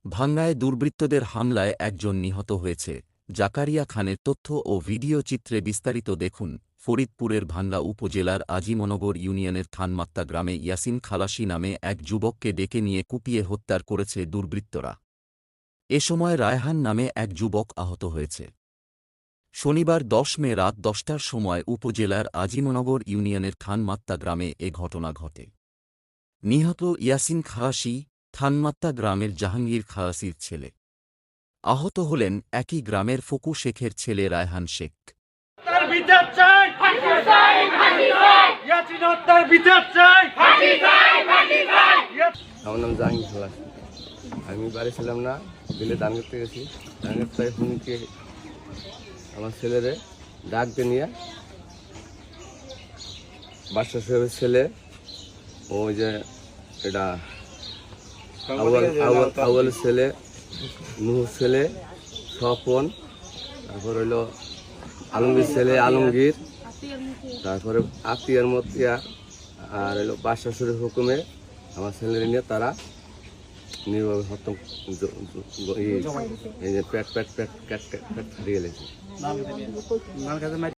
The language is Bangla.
ভাঙ্গায় দুর্বৃত্তদের হামলায় একজন নিহত হয়েছে। জাকারিয়া খানের তথ্য ও ভিডিও চিত্রে বিস্তারিত দেখুন। ফরিদপুরের ভাঙ্গা উপজেলার আজিমনগর ইউনিয়নের থানমাত্তা গ্রামে ইয়াসিন খালাসি নামে এক যুবককে ডেকে নিয়ে কুপিয়ে হত্যা করেছে দুর্বৃত্তরা। এ সময় রায়হান নামে এক যুবক আহত হয়েছে। শনিবার ১০ মে রাত ১০টার সময় উপজেলার আজিমনগর ইউনিয়নের থানমাত্তা গ্রামে এ ঘটনা ঘটে। নিহত ইয়াসিন খালাসি থানমাত্তা গ্রামের জাহাঙ্গীর খালাসির ছেলে। আহত হলেন একই গ্রামের ফকু শেখের ছেলে রায়হান শেখ। আমার নাম জাহাঙ্গীর খালাসি। আমি বাড়ি ছিলাম না, বিলে ধান করতে গেছি। ধান করতে হুমকে আমার ছেলেরে ডাক দিয়ে নিয়ে বাদশা সাহেবের ছেলে, ওই যে এটা আউয়ালের ছেলে, নুহুর ছেলে স্বপন, তারপর হইল আলমগীর ছেলে আলমগীর, তারপরে আতিয়ার মতিয়া, আর হইল বাদশা সাহেবের হুকুমে আমার ছেলের নিয়ে তারা নির্ভাবে হত্যা পেট হারিয়ে গেছে।